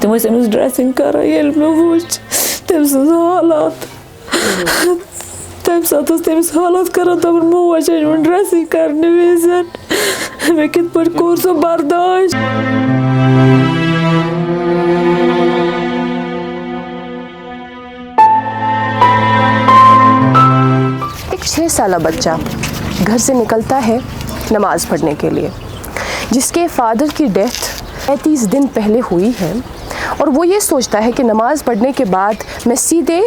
تم أمس ڈریسنگ کران ییٚلہِ مےٚ وُچھ تٔمۍ سٕنٛز حالات تَمہِ ساتہٕ ٲس تٔمِس حالات کران دَپان موج أنۍ ڈریسنگ کرنہِ وِزِ مےٚ کِتھ پٲٹھۍ کوٚر سُہ برداشت. ایک 6 سالہ بچہ گھر سے نکلتا ہے نماز پڑھنے کے لیے، جس کے فادر کی ڈیتھ 35 دن پہلے ہوئی ہے، اور وہ یہ سوچتا ہے کہ نماز پڑھنے کے بعد میں سیدھے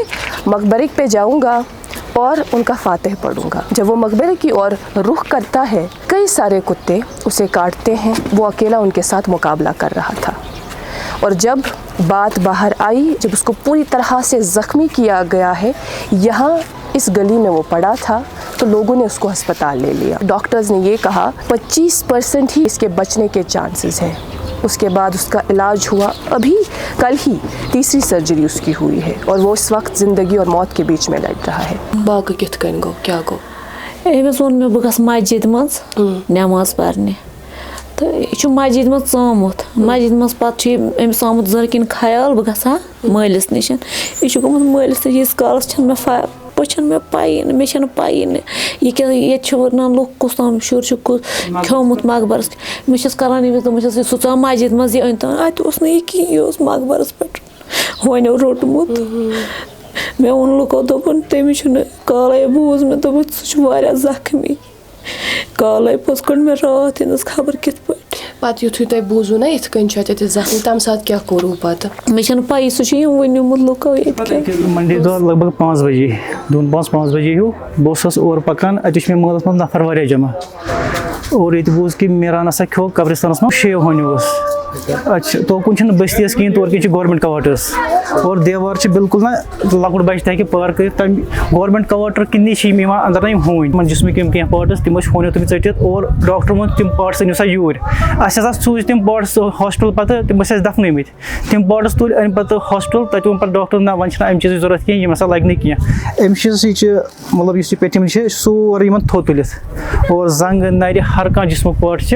مقبرے پہ جاؤں گا اور ان کا فاتح پڑھوں گا. جب وہ مقبرے کی اور رخ کرتا ہے، کئی سارے کتے اسے کاٹتے ہیں. وہ اکیلا ان کے ساتھ مقابلہ کر رہا تھا، اور جب بات باہر آئی، جب اس کو پوری طرح سے زخمی کیا گیا ہے، یہاں اس گلی میں وہ پڑا تھا، تو لوگوں نے اس کو ہسپتال لے لیا. ڈاکٹرز نے یہ کہا 25% ہی اس کے بچنے کے چانسز ہیں. اس کے بعد اس کا علاج ہوا. ابھی کل ہی تیسری سرجری اس کی ہوئی ہے، اور وہ اس وقت زندگی اور موت کے بیچ میں لڑ رہا ہے. باقی کت کن گو کیا گو؟ أمِس ووٚن مےٚ بہٕ گژھٕ مسجد منٛز نٮ۪ماز پرنہِ تہٕ یہِ چھُ مسجد منٛز ژامُت. مسجد منٛز پتہٕ چھُ أمِس آمُت زٔرۍ کِنۍ خیال بہٕ گژھٕ ہا مٲلِس نِش. یہِ چھُ گوٚمُت مٲلِس نِش ییٖتِس کالس چھَنہٕ مےٚ بہٕ چھَنہٕ مےٚ پَیی نہٕ، مےٚ چھَنہٕ پَیی نہٕ یہِ کیٛاہ ییٚتہِ چھُ وَنان لُکھ کُس تام شُر چھُ کھیوٚمُت مقبرس. بہٕ چھَس کران ییٚمِس دَپان چھَس سُہ ژاو مسجد منٛز یہِ أنۍ تو. اَتہِ اوس نہٕ یہِ کِہیٖنۍ، یہِ اوس مقبرس پٮ۪ٹھ ہونیو روٚٹمُت. مےٚ ووٚن لُکو دوٚپُن تٔمِس چھُنہٕ کالے بوٗز مےٚ دوٚپُن سُہ چھُ واریاہ زخمی. کالے پوٚز کوٚڑ مےٚ راتھ أمِس خبر کِتھ پٲٹھۍ. پتہٕ یُتھُے تۄہہِ بوٗزوٕ نا یِتھ کٔنۍ چھُ اَتٮ۪تھ زخمی، تَمہِ ساتہٕ کیٛاہ کوٚروٕ پتہٕ؟ مےٚ چھَنہٕ پَیی سُہ چھُ یِم ؤنیومُت لُکو ییٚتہِ منڈے دۄہ لگ بگ 5 بجے دۄن 5 بجے ہیوٗ بہٕ اوسُس اورٕ پکان. اَتہِ وٕچھ مےٚ مٲلَس منٛز نفر واریاہ جمع، اور ییٚتہِ بوٗز کہِ میران ہسا کھیوٚو قبرستانس منٛز 6 ہونیو اوس. اچھا توکُن چھِنہٕ بٔستی ٲس کِہیٖنۍ، تورٕ کِنۍ چھِ گورمٮ۪نٹ کواٹٲرٕس، اور دیوار چھِ بالکل نہ لۄکُٹ بچہِ تہِ ہیٚکہِ پار کٔرِتھ. تَمہِ گورمٮ۪نٹ کواٹر کِنی چھِ یِم یِوان اندر نہ یِم ہوٗنۍ تِمن جسمٕکۍ یِم کینٛہہ پاٹٕس تِم ٲسۍ ہونیو تِم ژٔٹِتھ، اور ڈاکٹر ووٚن تِم پاٹٕس أنِو سا یوٗرۍ. اَسہِ ہسا سوٗزۍ تِم پاٹٕس ہاسپِٹل پتہٕ، تِم ٲسۍ اَسہِ دفنٲومٕتۍ. تِم پاٹٕس تُلۍ أنۍ پتہٕ ہاسپِٹل، تَتہِ ووٚن پتہٕ ڈاکٹر نہ وۄنۍ چھِنہٕ اَمہِ چیٖزٕچ ضوٚرتھ کینٛہہ، یِم ہسا لگہِ نہٕ کینٛہہ. أمِس چھِ یہِ چھِ مطلب یُس یہِ پیٚٹھِم چھِ سورُے یِمن تھوٚد تُلِتھ، اور زنٛگہٕ نرِ ہر کانٛہہ جسمُک پاٹ چھِ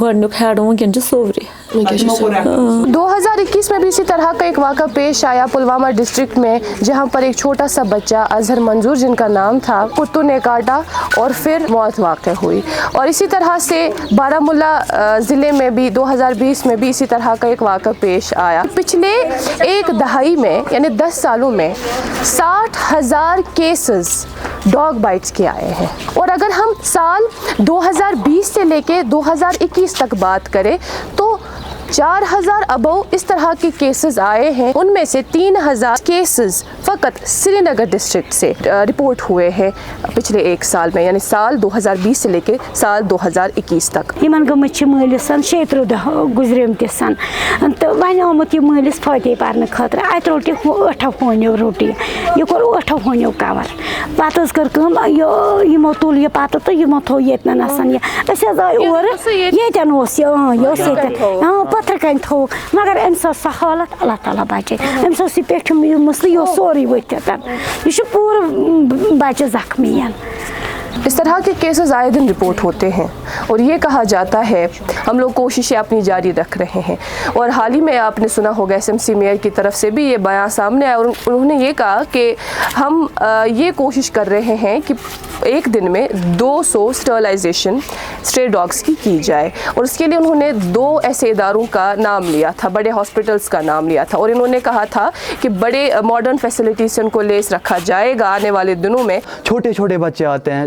گۄڈنیُک ہیڈ وٕنکٮ۪ن چھِ سورُے. 2021 میں بھی اسی طرح کا ایک واقعہ پیش آیا پلوامہ ڈسٹرکٹ میں، جہاں پر ایک چھوٹا سا بچہ اظہر منظور جن کا نام تھا، کتوں نے کاٹا اور پھر موت واقع ہوئی. اور اسی طرح سے بارہمولہ ضلع میں بھی 2020 میں بھی اسی طرح کا ایک واقعہ پیش آیا. پچھلے ایک دہائی میں یعنی 10 سالوں میں 60,000 کیسز ڈاگ بائٹس کے آئے ہیں. اور اگر ہم سال 2020 سے لے کے 2021 تک بات کریں تو 4,000 ابو اس طرح کے کیسز آئے ہیں. ان میں سے 3,000 کیسز فقط سری نگر ڈسٹرکٹ سے رپورٹ ہوئے ہیں پچھلے ایک سال میں، یعنی سال 2020 سے لے کے سال 2021 تک. یمن گٔمٕتۍ چھِ مٲلِسن 36 دۄہ گُزریمتِس تہٕ وۄنۍ آمُت یہِ مٲلِس فاتح پرنہٕ خٲطرٕ. اَتہِ روٚٹ یہِ 8 ہونیو روٚٹ یہِ کوٚر 8 ہونیو کور. پتہٕ حظ کٔر کٲم، یِمو تُل یہِ پتہٕ تہٕ یِمو تھوٚو ییٚتٮ۪ن یہِ. أسۍ حظ آے اورٕ، ییٚتٮ۪ن اوس یہِ یہِ اوس ییٚتٮ۪ن پتھرٕ کَنۍ تھوٚو، مگر أمِس ٲس سۄ حالت اللہ تعالیٰ بچے. أمِس اوس یہِ پیٚٹھِم یہِ مسلہٕ یہِ اوس سورُے ؤتھِتھ، یہِ چھُ پوٗرٕ بچہِ زخمی. اس طرح کے کیسز آئے دن رپورٹ ہوتے ہیں، اور یہ کہا جاتا ہے ہم لوگ کوششیں اپنی جاری رکھ رہے ہیں. اور حال ہی میں آپ نے سنا ہوگا SMC میئر کی طرف سے بھی یہ بیان سامنے آیا، اور انہوں نے یہ کہا کہ ہم یہ کوشش کر رہے ہیں کہ ایک دن میں 200 اسٹرلائزیشن اسٹرے ڈاگس کی جائے. اور اس کے لیے انہوں نے 2 ایسے اداروں کا نام لیا تھا، بڑے ہاسپٹلس کا نام لیا تھا، اور انہوں نے کہا تھا کہ بڑے ماڈرن فیسلٹیز سے ان کو لیس رکھا جائے گا آنے والے دنوں میں. چھوٹے چھوٹے بچے آتے ہیں،